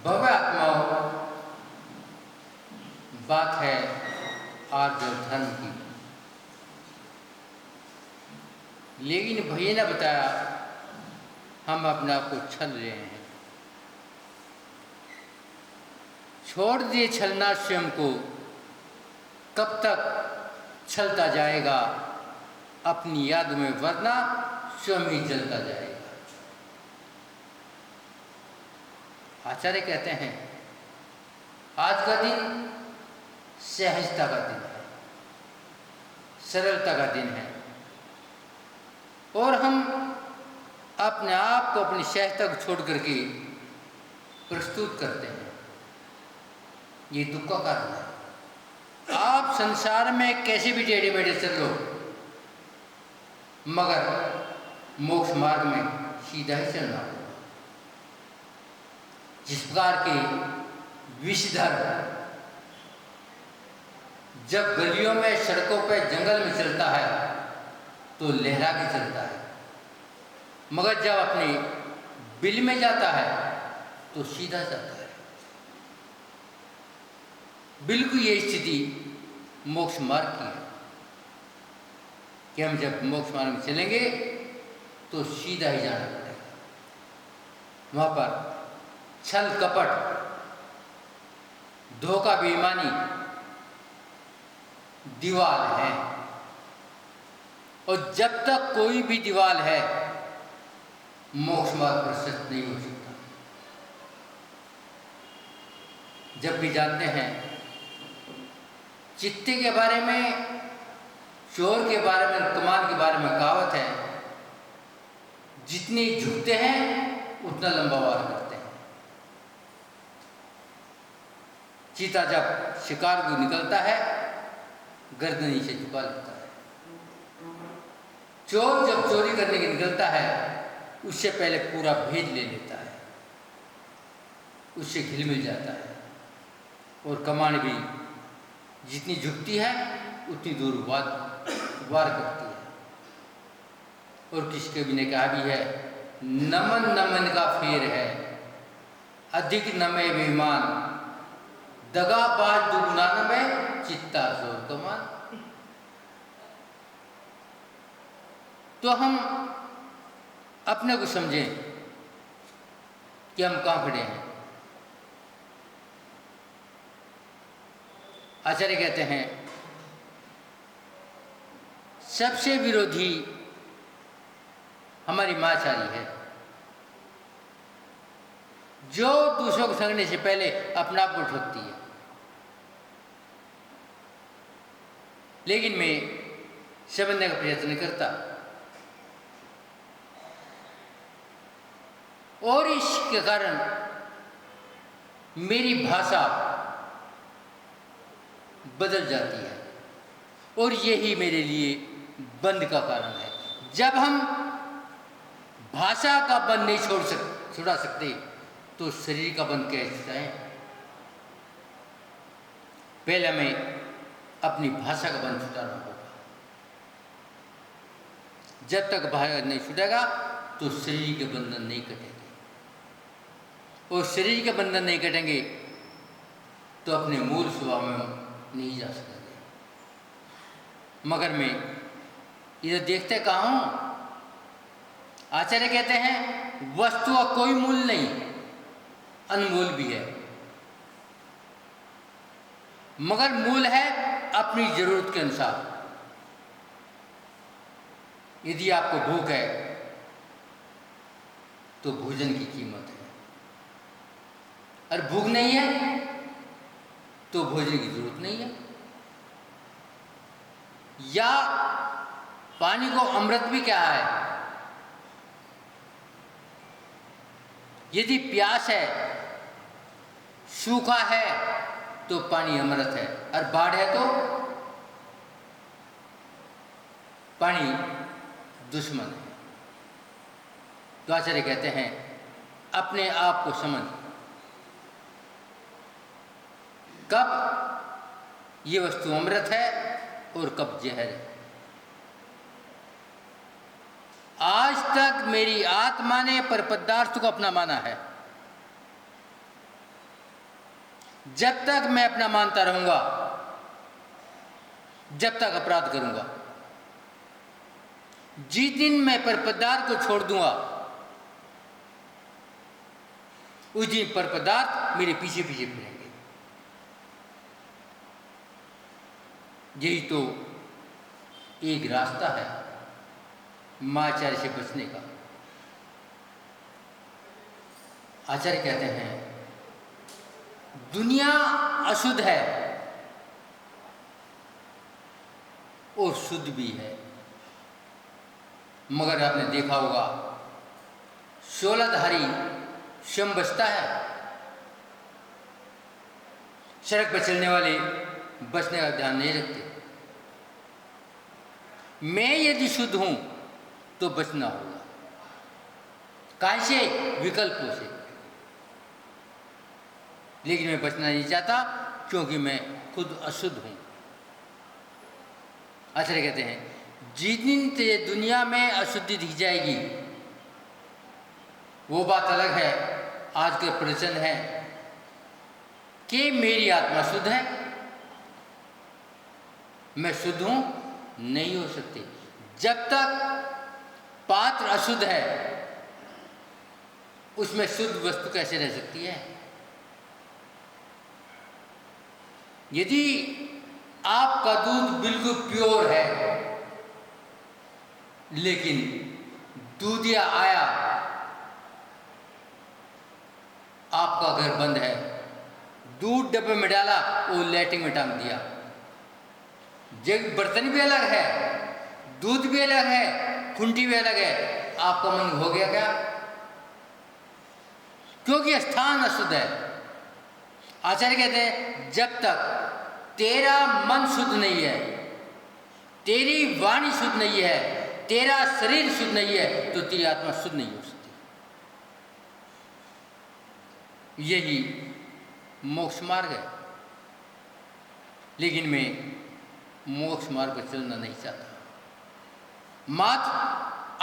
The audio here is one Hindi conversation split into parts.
भव्य आत्माओं, बात है आर्य और धर्म की। लेकिन भैया ने बताया हम अपने आप को छल रहे हैं। छोड़ दिए छलना स्वयं को, कब तक छलता जाएगा अपनी याद में, वरना स्वयं ही जलता जाएगा। आचार्य कहते हैं आज का दिन सहजता का दिन है, सरलता का दिन है, और हम अपने आप को अपनी सहजता को छोड़ करके प्रस्तुत करते हैं। ये दुख का कारण है। आप संसार में कैसे भी टेढ़े मेढ़े चल लो, मगर मोक्ष मार्ग में सीधा ही चलना होगा। जिस प्रकार के विषधर जब गलियों में, सड़कों पर, जंगल में चलता है तो लहरा के चलता है, मगर जब अपने बिल में जाता है तो सीधा जाता है। बिल्कुल ये स्थिति मोक्ष मार्ग की है कि हम जब मोक्ष मार्ग में चलेंगे तो सीधा ही जाना पड़ेगा। वहाँ पर छल कपट, धोखा, बेईमानी दीवार है, और जब तक कोई भी दीवार है मोक्ष मार्ग प्रशस्त नहीं हो सकता। जब भी जानते हैं चित्ते के बारे में, चोर के बारे में, कमान के बारे में कहावत है, जितनी झुकते हैं उतना लंबा वार करते हैं। चीता जब शिकार को निकलता है गर्दन से झुका लेता है। चोर जब चोरी करने के निकलता है उससे पहले पूरा भेद ले लेता है, उससे घिल मिल जाता है। और कमान भी जितनी झुकती है उतनी दूर वार करती है। और किसके भी ने कहा भी है, नमन नमन का फेर है, अधिक नमे बेईमान, दगाबाज दुगुना नमे, चित्ता जोर कमान। तो हम अपने को समझें कि हम कहाँ खड़े हैं। आचार्य कहते हैं सबसे विरोधी हमारी माचारी है, जो दूसरों को संगने से पहले अपना आप को ठोकती है। लेकिन मैं समझने का प्रयत्न करता, और इसके कारण मेरी भाषा बदल जाती है, और यही मेरे लिए बंध का कारण है। जब हम भाषा का बंध नहीं छुड़ा सकते तो शरीर का बंध कैसे जाए। पहले हमें अपनी भाषा का बंध छुड़ाना होगा। जब तक भाषा नहीं छूटेगा तो शरीर के बंधन नहीं कटेंगे, और शरीर के बंधन नहीं कटेंगे तो अपने मूल स्वभाव में नहीं जा सकेंगे। मगर मैं इधर देखते कहाँ हूँ। आचार्य कहते हैं वस्तु का कोई मूल नहीं, अनमूल भी है, मगर मूल है अपनी जरूरत के अनुसार। यदि आपको भूख है तो भोजन की कीमत है, और भूख नहीं है तो भोजन की जरूरत नहीं है। या पानी को अमृत भी क्या है। यदि प्यास है, सूखा है तो पानी अमृत है, और बाढ़ है तो पानी दुश्मन है। तो आचार्य कहते हैं अपने आप को समझ, कब ये वस्तु अमृत है और कब जहर है। आज तक मेरी आत्मा ने पर पदार्थ को अपना माना है, जब तक मैं अपना मानता रहूंगा, जब तक अपराध करूंगा। जिस दिन मैं पर पदार्थ को छोड़ दूंगा, उस दिन पर पदार्थ मेरे पीछे पीछे फिरेंगे। यही तो एक रास्ता है मायाचार्य से बचने का। आचार्य कहते हैं दुनिया अशुद्ध है और शुद्ध भी है। मगर आपने देखा होगा 16धारी स्वयं बचता है, सड़क पर चलने वाले बचने का ध्यान नहीं रखते। मैं यदि शुद्ध हूं तो बचना होगा। कहां से? विकल्पों से। लेकिन मैं बचना नहीं चाहता क्योंकि मैं खुद अशुद्ध हूं। आचार्य कहते हैं जिस दिन से दुनिया में अशुद्धि दिख जाएगी, वो बात अलग है। आज का प्रवचन है कि मेरी आत्मा शुद्ध है, मैं शुद्ध हूं, नहीं हो सकती। जब तक पात्र अशुद्ध है, उसमें शुद्ध वस्तु कैसे रह सकती है? यदि आपका दूध बिल्कुल प्योर है, लेकिन दूधिया आया, आपका घर बंद है, दूध डब्बे में डाला, वो लैट्रिन में टांग दिया। जब बर्तन भी अलग है, दूध भी अलग है, कुंडी भी अलग है, आपका मन हो गया क्या? क्योंकि स्थान अशुद्ध है। आचार्य कहते हैं जब तक तेरा मन शुद्ध नहीं है, तेरी वाणी शुद्ध नहीं है, तेरा शरीर शुद्ध नहीं है, तो तेरी आत्मा शुद्ध नहीं हो सकती। यही मोक्ष मार्ग है। लेकिन मैं मोक्ष मार्ग पर चलना नहीं चाहता, मात्र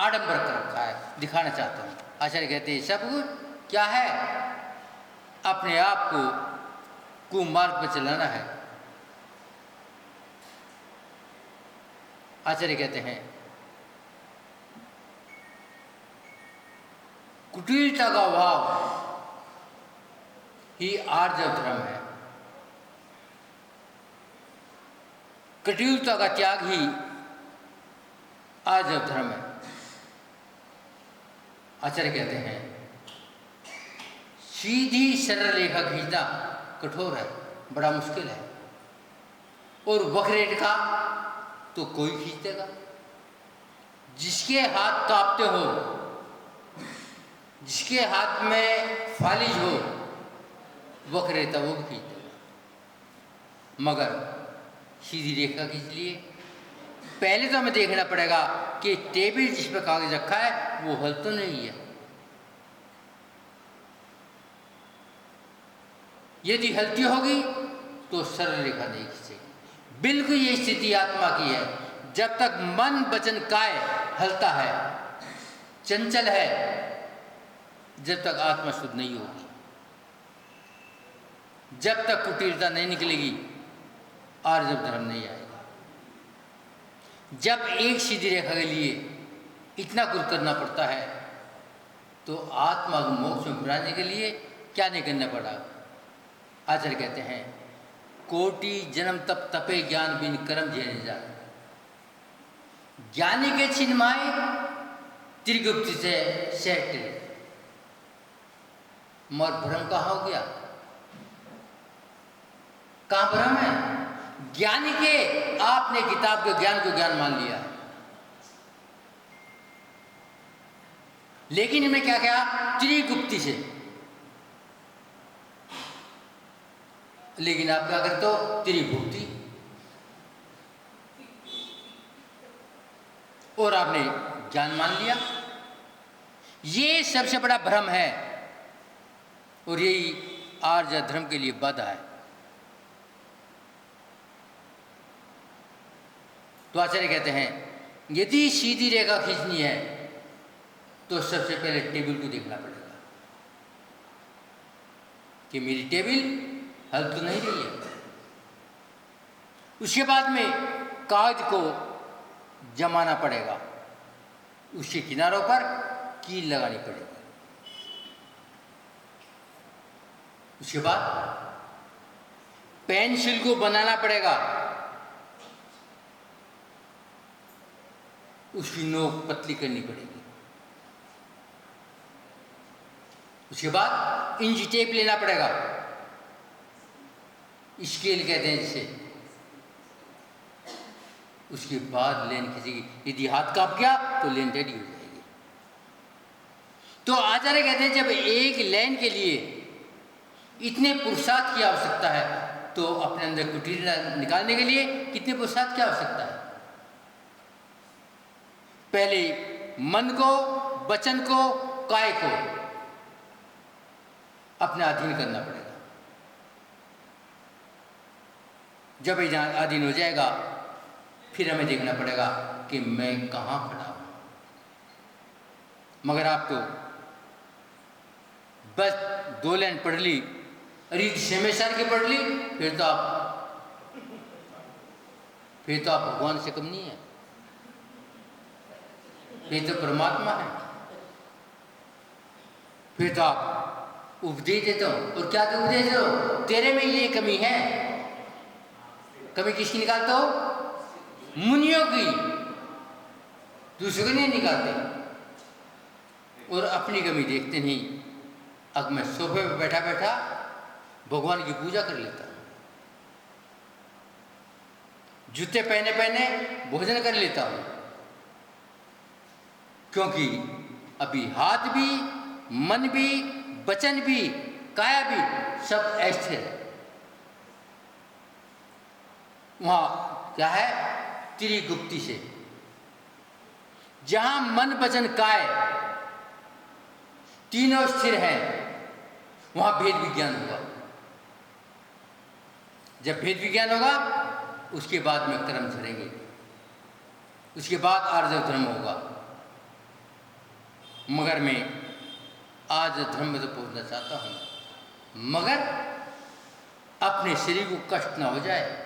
आडंबर कर रखा है, दिखाना चाहता हूं। आचार्य कहते हैं सब कुछ क्या है? अपने आप को कुमार्ग पर चलाना है। आचार्य कहते हैं कुटिलता का भाव ही आर्जव धर्म है, कुटिलता का त्याग ही आर्जव धर्म है। आचार्य कहते हैं सीधी सरल रेखा खींचना कठोर है, बड़ा मुश्किल है, और वक्ररेखा तो कोई खींच देगा। जिसके हाथ कांपते हो, जिसके हाथ में फालिज हो, वक्ररेखा वो भी खींच देगा। मगर सीधी रेखा खींच लिए, पहले तो हमें देखना पड़ेगा कि टेबल जिस पर कागज रखा है वो हल तो नहीं है। यदि हल्की होगी तो सरल रेखा नहीं खींचेगी। बिल्कुल ये स्थिति आत्मा की है। जब तक मन वचन काय हलता है, चंचल है, जब तक आत्मा शुद्ध नहीं होगी, जब तक कुटिलता नहीं निकलेगी, आर्जव धर्म नहीं आएगा। जब एक सीधी रेखा के लिए इतना कुछ करना पड़ता है, तो आत्मा को मोक्ष में बुलाने के लिए क्या नहीं करना पड़ा? आचार्य कहते हैं कोटि जन्म तप तपे ज्ञान बिन कर्म झेले जा। ज्ञानी के छिन्माए त्रिगुप्त से सेठ, मोर भ्रम कहाँ हो गया? कहाँ भ्रम है? ज्ञानी के आपने किताब के ज्ञान को ज्ञान मान लिया, लेकिन इनमें क्या क्या? त्रिगुप्ति से। लेकिन आप क्या करते हो? त्रिभुक्ति। और आपने ज्ञान मान लिया। ये सबसे बड़ा भ्रम है, और यही आर्य धर्म के लिए बाधा है। तो आचार्य कहते हैं यदि सीधी रेखा खींचनी है तो सबसे पहले टेबल को देखना पड़ेगा कि मेरी टेबल हल तो नहीं रही है। उसके बाद में कागज को जमाना पड़ेगा, उसके किनारों पर कील लगानी पड़ेगी। उसके बाद पेंसिल को बनाना पड़ेगा, उसकी नोक पतली करनी पड़ेगी। उसके बाद इंच टेप लेना पड़ेगा, स्केल कहते हैं जिसे। उसके बाद लेन खींचेगी, यदि हाथ कांप गया तो लेन टेढ़ी हो जाएगी। तो आचार्य कहते हैं जब एक लेन के लिए इतने पुरुषार्थ की आवश्यकता है तो अपने अंदर कुटिलता निकालने के लिए कितने पुरुषार्थ की आवश्यकता है। पहले मन को, वचन को, काय को अपने अधीन करना पड़ेगा। जब ये अधीन हो जाएगा फिर हमें देखना पड़ेगा कि मैं कहाँ खड़ा हूं। मगर आप तो बस 2 लाइन पढ़ ली, रीत सेमेशर की पढ़ ली, फिर तो आप भगवान से कम नहीं है, फिर तो परमात्मा है। फिर तो आप उपदेश देते हो, और क्या क्या उपदेश दो, तेरे में ये कमी है। कमी किसकी निकालते हो? मुनियों की, दूसरों की नहीं निकालते। और अपनी कमी देखते नहीं। अब मैं सोफे पे बैठा बैठा भगवान की पूजा कर लेता हूँ, जूते पहने पहने भोजन कर लेता हूँ, क्योंकि अभी हाथ भी, मन भी, वचन भी, काया भी सब अस्थिर है। वहां क्या है? त्रिगुप्ति से जहां मन, वचन, काय तीनों स्थिर हैं, वहां भेद विज्ञान होगा। जब भेद विज्ञान होगा उसके बाद में कर्म झरेंगे, उसके बाद आर्जव धर्म होगा। मगर मैं आज धर्म में तो पहुंचना चाहता हूं, मगर अपने शरीर को कष्ट ना हो जाए।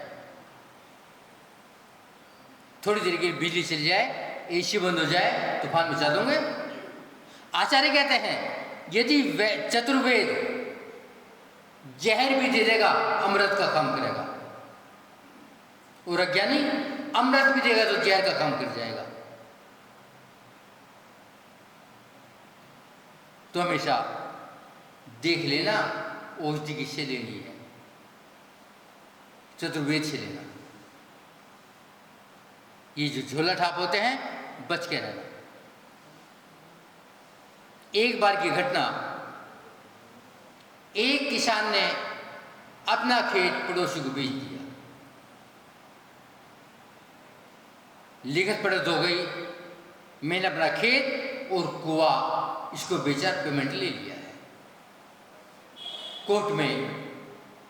थोड़ी देर के लिए बिजली चली जाए, एसी बंद हो जाए, तूफान मचा दूंगे। आचार्य कहते हैं यदि चतुर्वेद जहर भी दे देगा अमृत का काम करेगा, और अज्ञानी अमृत भी देगा तो जहर का काम कर जाएगा। तो हमेशा देख लेना औषधि किससे लेनी है, चतुर्वेद से लेना। ये जो झोला ठाप होते हैं, बच के रहना। एक बार की घटना, एक किसान ने अपना खेत पड़ोसी को बेच दिया। लिखत पढ़त हो गई, मैंने अपना खेत और कुआं इसको बेचा, पेमेंट ले लिया है। कोर्ट में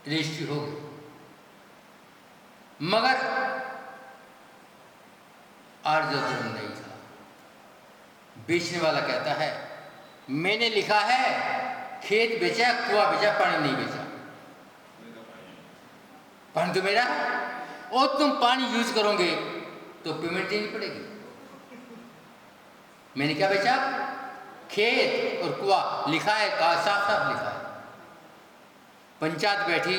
रजिस्ट्री हो गई। मगर आर्जव धर्म नहीं था। बेचने वाला कहता है मैंने लिखा है खेत बेचा, कुआं बेचा, पानी नहीं बेचा। पानी तो मेरा है, और तुम पानी यूज करोगे तो पेमेंट देनी पड़ेगी। मैंने क्या बेचा? खेत और कुआं। लिखा है, कहा साफ साफ लिखा है। पंचायत बैठी,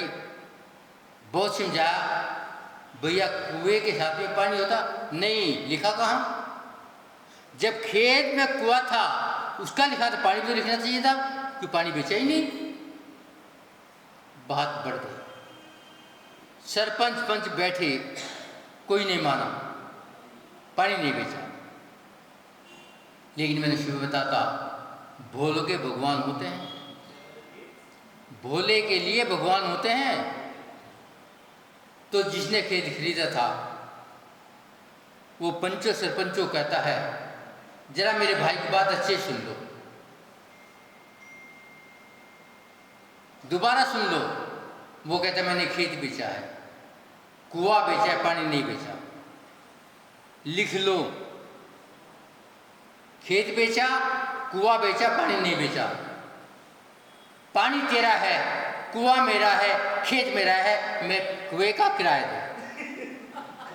बहुत समझाया, भैया कुएं के साथ में पानी होता नहीं, लिखा कहाँ? जब खेत में कुआं था उसका लिखा था, पानी भी तो लिखना चाहिए था, कि पानी बेचा ही नहीं। बात बढ़ गई। सरपंच पंच बैठे, कोई नहीं माना, पानी नहीं बेचा। लेकिन मैंने शुरू बताता, भोलों के भगवान होते हैं, भोले के लिए भगवान होते हैं। तो जिसने खेत खरीदा था वो पंचों सरपंचों कहता है जरा मेरे भाई की बात अच्छे सुन लो, दोबारा सुन लो। वो कहता है मैंने खेत बेचा है, कुआं बेचा है, पानी नहीं बेचा। लिख लो, खेत बेचा, कुआं बेचा, पानी नहीं बेचा। पानी तेरा है, कुआं मेरा है, खेत मेरा है, मैं कुएं का किराया दूं।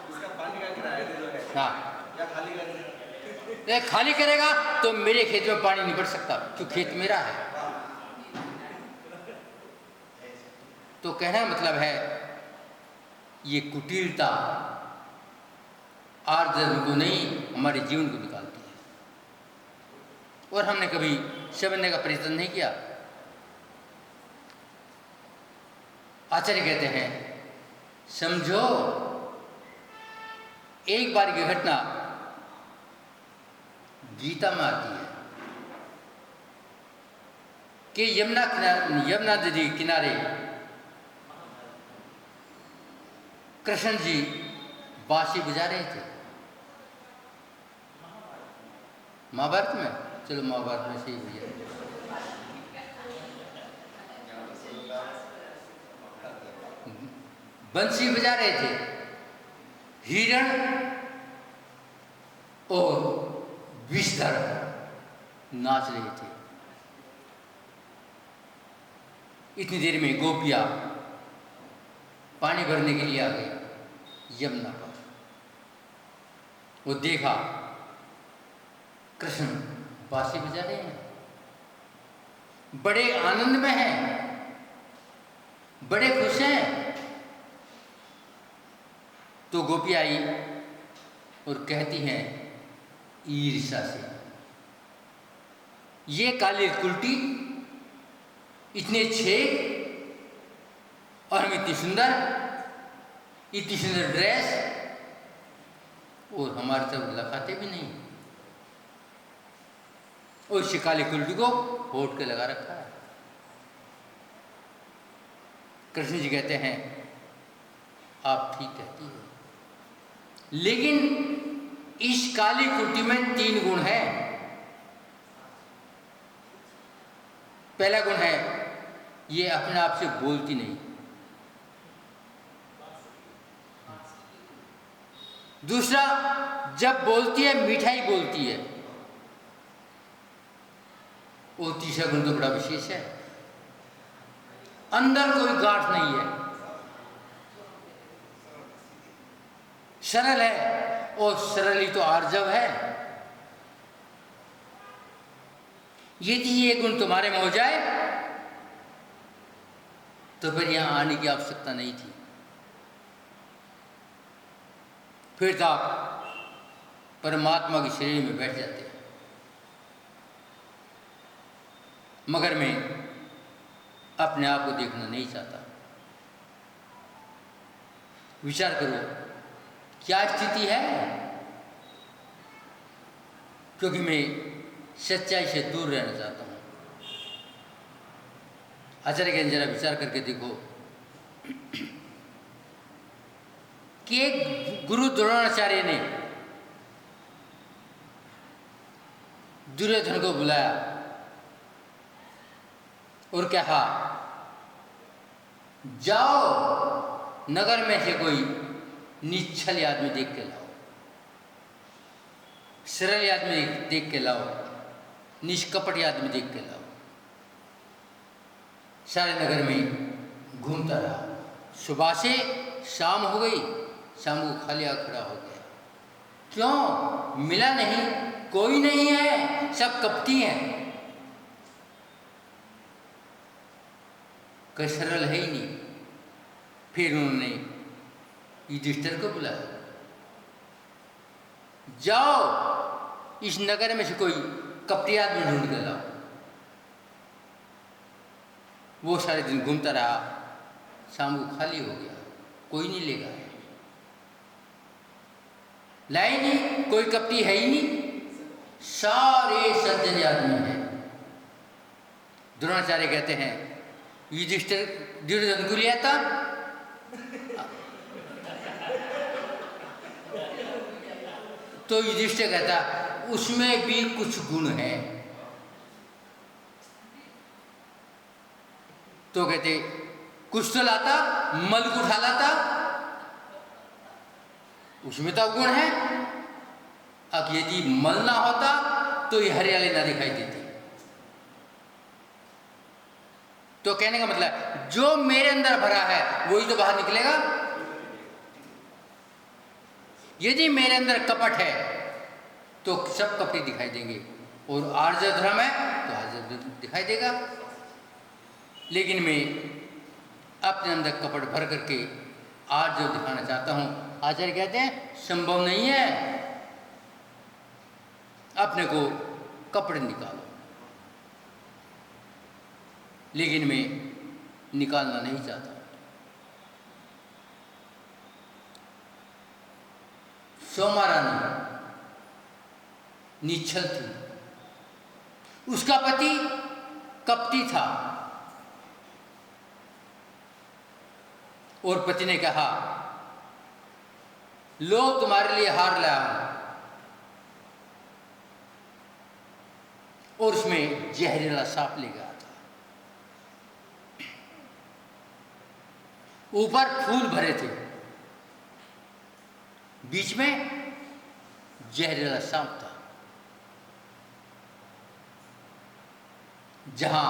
उसका पानी का किराया दे दो है। हाँ, या खाली कर खाली करेगा तो मेरे खेत में पानी नहीं बढ़ सकता, क्योंकि खेत मेरा है। तो कहना मतलब है, ये कुटिलता आर्य धर्म को नहीं, हमारे जीवन को निकालती है। और हमने कभी समझने का प्रयत्न नहीं किया। आचार्य कहते हैं, समझो एक बार की घटना गीता में आती है कि यमुना नदी किनारे कृष्ण जी बांसुरी बजा रहे थे। महाभारत में, चलो महाभारत में सही भैया, बंसी बजा रहे थे, हिरण और विषधर नाच रहे थे। इतनी देर में गोपियां पानी भरने के लिए आ गई यमुना पर। वो देखा कृष्ण बांसुरी बजा रहे हैं, बड़े आनंद में हैं, बड़े खुश हैं। तो गोपी आई और कहती हैं ईर्ष्या से, ये काली कुलटी, इतने छेद और हम इतनी सुंदर ड्रेस, और हमारे तरफ लखाते भी नहीं, और इस काली कुलटी को होठ के लगा रखा है। कृष्ण जी कहते हैं, आप ठीक कहती हो, लेकिन इस काली कुलटी में 3 गुण हैं। पहला गुण है, ये अपने आप से बोलती नहीं। दूसरा, जब बोलती है मिठाई बोलती है। और तीसरा गुण तो बड़ा विशेष है, अंदर कोई गांठ नहीं है, सरल है, और सरल ही तो आर्जव है। यदि ये गुण तुम्हारे में हो जाए तो फिर यहां आने की आवश्यकता नहीं थी। फिर तो आप परमात्मा के शरीर में बैठ जाते हैं। मगर मैं अपने आप को देखना नहीं चाहता। विचार करो क्या स्थिति है, क्योंकि मैं सच्चाई से दूर रहना चाहता हूं। आचार्य के जरा विचार करके देखो कि एक गुरु द्रोणाचार्य ने दुर्योधन को बुलाया और कहा, जाओ नगर में से कोई निश्चल आदमी देख के लाओ, सरल आदमी देख के लाओ, निष्कपट आदमी देख के लाओ। सारे नगर में घूमता रहा। सुबह से शाम हो गई, शाम को खाली खड़ा हो गया। क्यों? मिला नहीं, कोई नहीं है, सब कपटी हैं, कोई सरल है ही नहीं। फिर उन्होंने युधिष्ठिर को बुलाया, जाओ इस नगर में से कोई कपटी आदमी ढूंढ के लाओ। वो सारे दिन घूमता रहा, शाम को खाली हो गया, कोई नहीं लेगा, लाए नहीं, कोई कपटी है ही नहीं, सारे सज्जन आदमी हैं। द्रोणाचार्य कहते हैं, युधिष्ठिर दुर्योधन को लिया था, तो युधिष्ठिर कहता उसमें भी कुछ गुण है। तो कहते कुछ तो लाता, मल को उठा लाता, उसमें तो गुण है। अब यदि मल ना होता तो ये हरियाली ना दिखाई देती। तो कहने का मतलब जो मेरे अंदर भरा है वही तो बाहर निकलेगा। यदि मेरे अंदर कपट है तो सब कपटी दिखाई देंगे, और आर्जव धर्म है तो आर्जव दिखाई देगा। लेकिन मैं अपने अंदर कपट भर करके आर्जव दिखाना चाहता हूं। आचार्य कहते हैं संभव नहीं है, अपने को कपड़े निकालो। लेकिन मैं निकालना नहीं चाहता। सोमा रानी निश्चल थी, उसका पति कपटी था, और पति ने कहा लो तुम्हारे लिए हार लाया हूं, और उसमें जहरीला सांप ले गया था। ऊपर फूल भरे थे, बीच में जहरीला सांप था। जहां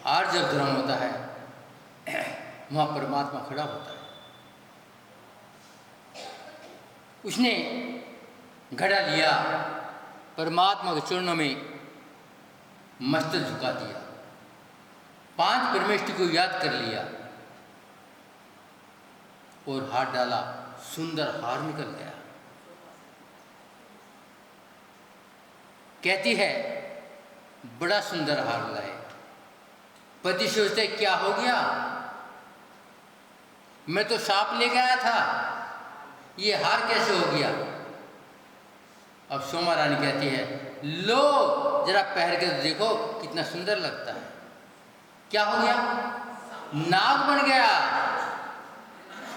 आर्जव धर्म होता है वहां परमात्मा खड़ा होता है। उसने घड़ा लिया, परमात्मा के चरणों में मस्तक झुका दिया, 5 परमेष्टि को याद कर लिया और हाथ डाला, सुंदर हार निकल गया। कहती है बड़ा सुंदर हार लाए। पति सोचते क्या हो गया, मैं तो सांप ले गया था, ये हार कैसे हो गया। अब सोमा रानी कहती है लो जरा पहन के देखो कितना सुंदर लगता है। क्या हो गया, नाग बन गया,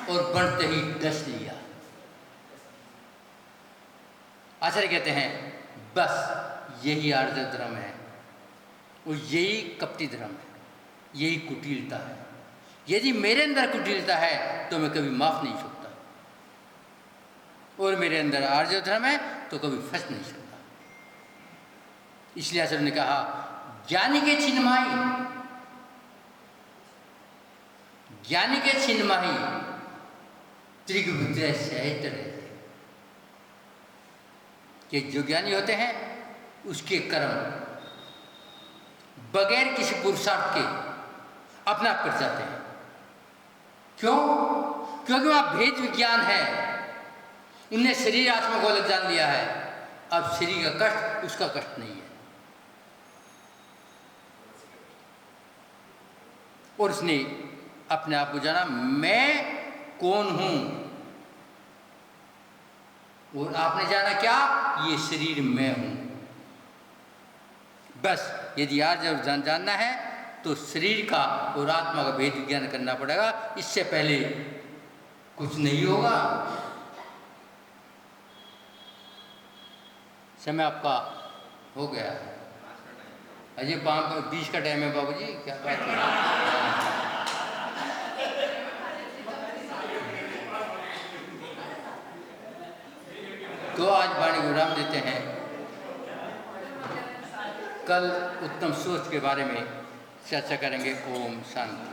और बनते ही डस लिया। आचार्य कहते हैं बस यही आर्जव धर्म है, और यही कपटी धर्म है, यही कुटिलता है। यदि मेरे अंदर कुटिलता है तो मैं कभी माफ नहीं सकता, और मेरे अंदर आर्जव धर्म है तो कभी फंस नहीं सकता। इसलिए आचार्य ने कहा ज्ञानी के चिन्हमाही, ज्ञानी के चिन्हमाही त्रिगुविद्या सहित रहते। कि जो ज्ञानी होते हैं उसके कर्म बगैर किसी पुरुषार्थ के अपना आप कर जाते हैं। क्यों? क्योंकि वहाँ भेद विज्ञान है। उनने शरीर आत्मा को अलग जान लिया है। अब शरीर का कष्ट उसका कष्ट नहीं है, और उसने अपने आप को जाना मैं कौन हूं, और आपने जाना क्या, ये शरीर मैं हूं। बस यदि आज जब जानना है तो शरीर का और आत्मा का भेद विज्ञान करना पड़ेगा। इससे पहले कुछ नहीं होगा। समय आपका हो गया, अजय 5:20 का टाइम है बाबूजी, क्या बात है। तो आज वाणी को विराम देते हैं। कल उत्तम सोच के बारे में चर्चा करेंगे। ओम शांति।